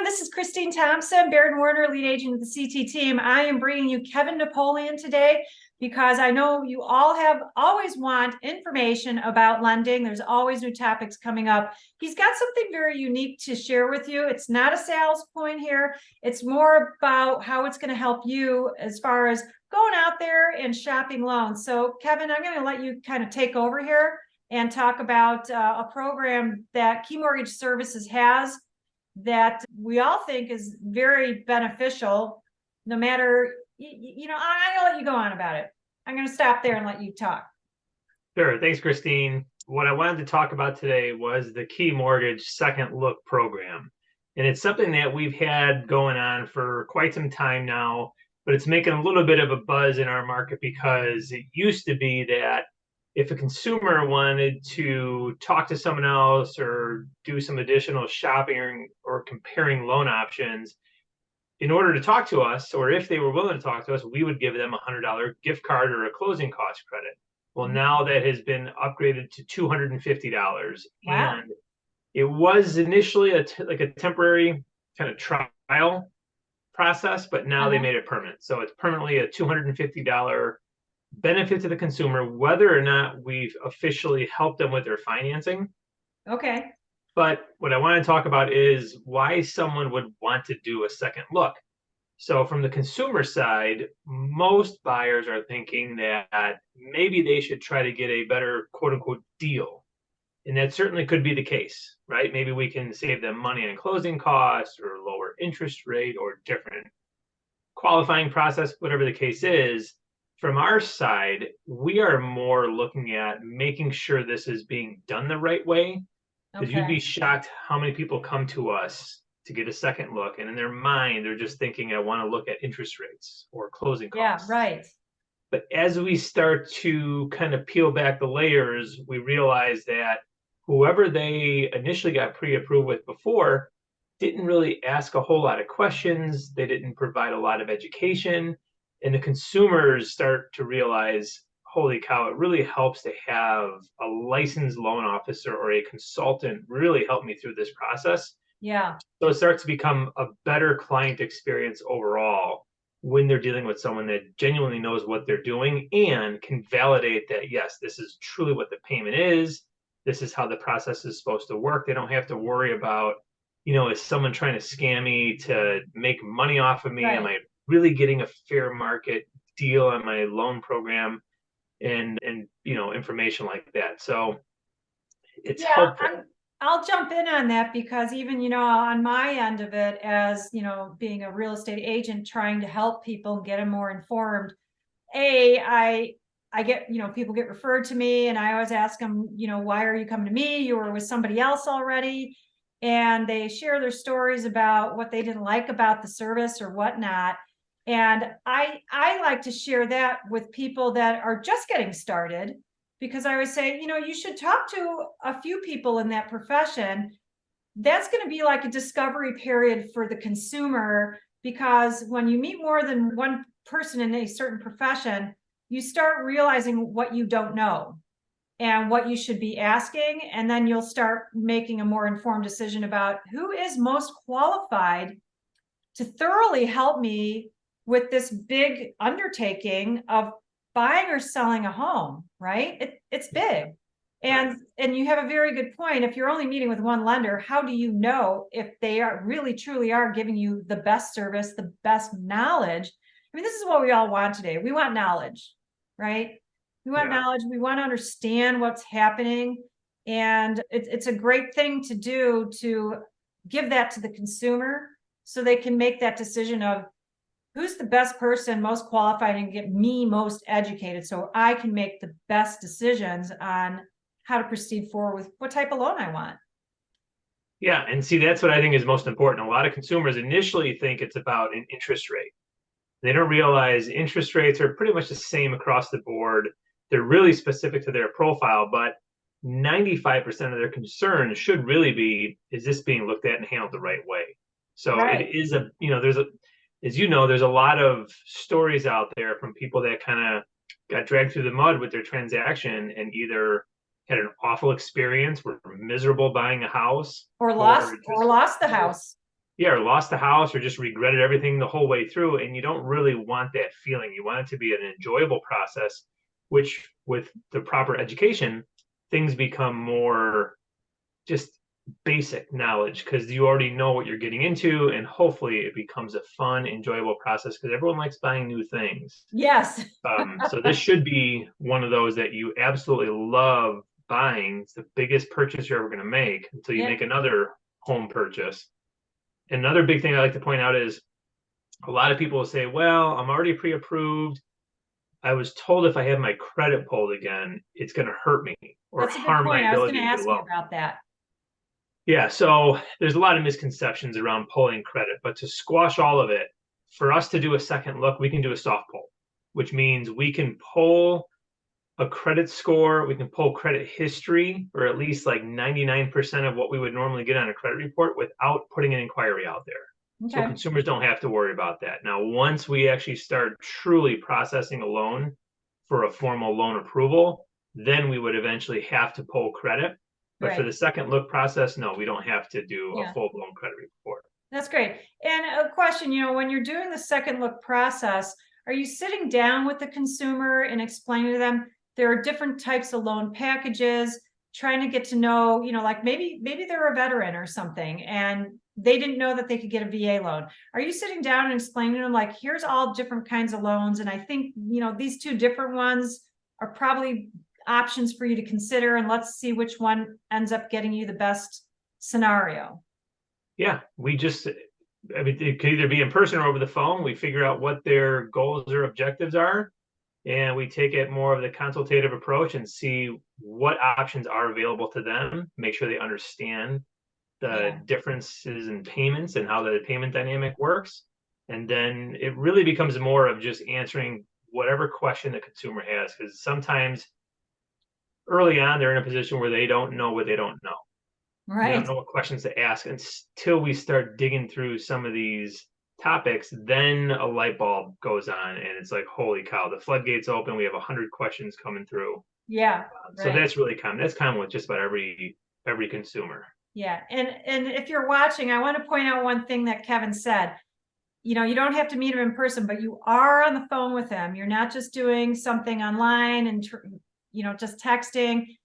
this is Christine Thompson, Baird and Warner, lead agent of the CT team. I am bringing you Kevin Napoleon today because I know you all have always want information about lending. There's always new topics coming up. He's got something very unique to share with you. It's not a sales point here. It's more about how it's going to help you as far as going out there and shopping loans. So Kevin, I'm going to let you kind of take over here and talk about a program that Key Mortgage Services has that we all think is very beneficial, no matter, I'm gonna let you go on about it. I'm gonna stop there and let you talk. Sure. Thanks, Christine. What I wanted to talk about today was the Key Mortgage Second Look program. And it's something that we've had going on for quite some time now, but it's making a little bit of a buzz in our market because it used to be that if a consumer wanted to talk to someone else or do some additional shopping or comparing loan options, in order to talk to us, or if they were willing to talk to us, we would give them a $100 gift card or a closing cost credit. Well, now that has been upgraded to $250. Wow. And it was initially like a temporary kind of trial process, but now they made it permanent. So it's permanently a $250 benefit to the consumer, whether or not we've officially helped them with their financing. Okay. But what I want to talk about is why someone would want to do a second look. So from the consumer side, most buyers are thinking that maybe they should try to get a better quote unquote deal. And that certainly could be the case, right? Maybe we can save them money on closing costs or lower interest rate or different qualifying process, whatever the case is. From our side, we are more looking at making sure this is being done the right way. Because you'd be shocked how many people come to us to get a second look, and in their mind, they're just thinking, I want to look at interest rates or closing costs. Yeah, right. But as we start to kind of peel back the layers, we realize that whoever they initially got pre-approved with before didn't really ask a whole lot of questions. They didn't provide a lot of education. And the consumers start to realize, holy cow, it really helps to have a licensed loan officer or a consultant really help me through this process. Yeah. So it starts to become a better client experience overall when they're dealing with someone that genuinely knows what they're doing and can validate that, yes, this is truly what the payment is. This is how the process is supposed to work. They don't have to worry about, is someone trying to scam me to make money off of me? Right. Am I really getting a fair market deal on my loan program? And information like that. So it's helpful. I'll jump in on that because even on my end of it, as being a real estate agent trying to help people get them more informed, I get people get referred to me, and I always ask them, why are you coming to me? You were with somebody else already, and they share their stories about what they didn't like about the service or whatnot. And I like to share that with people that are just getting started, because I always say, you should talk to a few people in that profession. That's going to be like a discovery period for the consumer, because when you meet more than one person in a certain profession, you start realizing what you don't know and what you should be asking. And then you'll start making a more informed decision about who is most qualified to thoroughly help me with this big undertaking of buying or selling a home, right? It's big. And you have a very good point. If you're only meeting with one lender, how do you know if they are really truly are giving you the best service, the best knowledge? I mean, this is what we all want today. We want knowledge, right? We want knowledge. We want to understand what's happening. And it's a great thing to do, to give that to the consumer so they can make that decision of who's the best person, most qualified, and get me most educated so I can make the best decisions on how to proceed forward with what type of loan I want. Yeah, and see, that's what I think is most important. A lot of consumers initially think it's about an interest rate. They don't realize interest rates are pretty much the same across the board. They're really specific to their profile, but 95% of their concern should really be, is this being looked at and handled the right way? So it is there's a lot of stories out there from people that kind of got dragged through the mud with their transaction and either had an awful experience, were miserable buying a house, or lost the house. yeah, or lost the house or just regretted everything the whole way through. And you don't really want that feeling. You want it to be an enjoyable process, which with the proper education, things become more just basic knowledge because you already know what you're getting into. And hopefully it becomes a fun, enjoyable process because everyone likes buying new things. Yes. So this should be one of those that you absolutely love buying. It's the biggest purchase you're ever going to make until you Yeah. make another home purchase. Another big thing I like to point out is a lot of people will say, well, I'm already pre-approved. I was told if I have my credit pulled again, it's going to hurt me or That's a good harm my point. I was going ability to to get a ask you loan. about that. Yeah, so there's a lot of misconceptions around pulling credit, but to squash all of it, for us to do a second look, we can do a soft pull, which means we can pull a credit score, we can pull credit history, or at least like 99% of what we would normally get on a credit report without putting an inquiry out there. So Okay. consumers don't have to worry about that. Now, once we actually start truly processing a loan for a formal loan approval, then we would eventually have to pull credit. But for Right. the second look process, no, we don't have to do a Yeah. full blown credit report. That's great. And a question, when you're doing the second look process, are you sitting down with the consumer and explaining to them there are different types of loan packages, trying to get to know, like maybe they're a veteran or something and they didn't know that they could get a VA loan. Are you sitting down and explaining to them like, here's all different kinds of loans, and I think, these two different ones are probably options for you to consider, and let's see which one ends up getting you the best scenario? Yeah, I mean, it could either be in person or over the phone. We figure out what their goals or objectives are, and we take it more of the consultative approach and see what options are available to them, make sure they understand the Yeah. differences in payments and how the payment dynamic works. And then it really becomes more of just answering whatever question the consumer has, because sometimes early on they're in a position where they don't know what they don't know. They don't Right. know what questions to ask until we start digging through some of these topics. Then a light bulb goes on, and it's like, holy cow, the floodgates open. We have 100 questions coming through. Yeah. So Right. that's really common. That's common with just about every consumer. Yeah. And if you're watching, I want to point out one thing that Kevin said. You don't have to meet him in person, but you are on the phone with him. You're not just doing something online and just texting.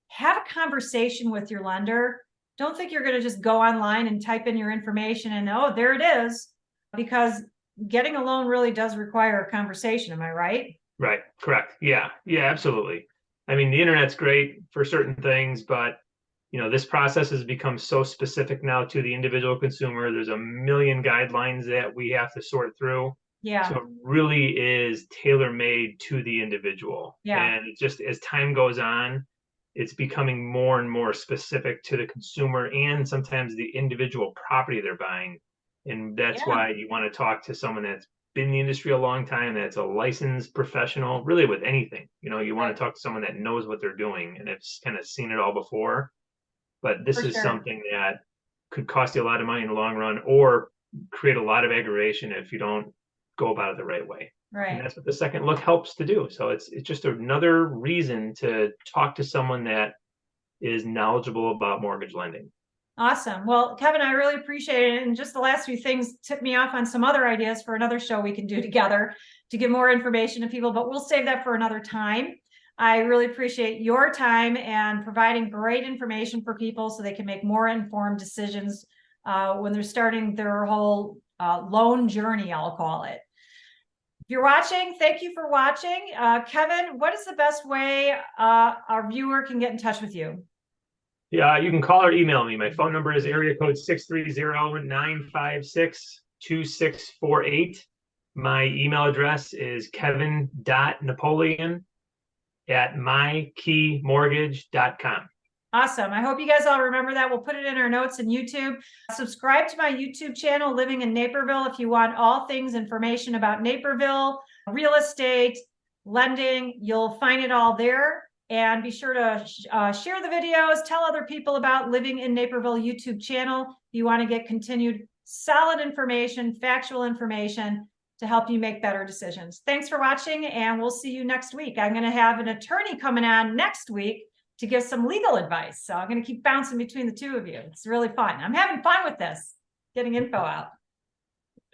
Have a conversation with your lender. Don't think you're going to just go online and type in your information and, oh, there it is, because getting a loan really does require a conversation. Am I right? Right. Correct. Yeah. Yeah, absolutely. I mean, the internet's great for certain things, but this process has become so specific now to the individual consumer. There's a million guidelines that we have to sort through. So Yeah. it really is tailor made to the individual. Yeah. And it just as time goes on, it's becoming more and more specific to the consumer and sometimes the individual property they're buying. And that's Yeah. why you want to talk to someone that's been in the industry a long time, that's a licensed professional, really with anything. You want Right. to talk to someone that knows what they're doing and has kind of seen it all before. But this For is sure. something that could cost you a lot of money in the long run or create a lot of aggravation if you don't go about it the right way. And Right. that's what the second look helps to do. So it's just another reason to talk to someone that is knowledgeable about mortgage lending. Awesome. Well, Kevin, I really appreciate it. And just the last few things tipped me off on some other ideas for another show we can do together to give more information to people, but we'll save that for another time. I really appreciate your time and providing great information for people so they can make more informed decisions when they're starting their whole loan journey, I'll call it. If you're watching, thank you for watching. Kevin, what is the best way our viewer can get in touch with you? Yeah, you can call or email me. My phone number is area code 630-956-2648. My email address is kevin.napoleon@mykeymortgage.com. Awesome. I hope you guys all remember that. We'll put it in our notes in YouTube. Subscribe to my YouTube channel, Living in Naperville, if you want all things information about Naperville, real estate, lending. You'll find it all there. And be sure to share the videos, tell other people about Living in Naperville YouTube channel if you want to get continued solid information, factual information to help you make better decisions. Thanks for watching, and we'll see you next week. I'm going to have an attorney coming on next week to give some legal advice. So I'm going to keep bouncing between the two of you. It's really fun. I'm having fun with this. getting info out.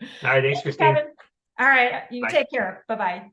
All right, thanks, Thanks, Christine. Kevin. All right, you Bye. take care. Bye-bye.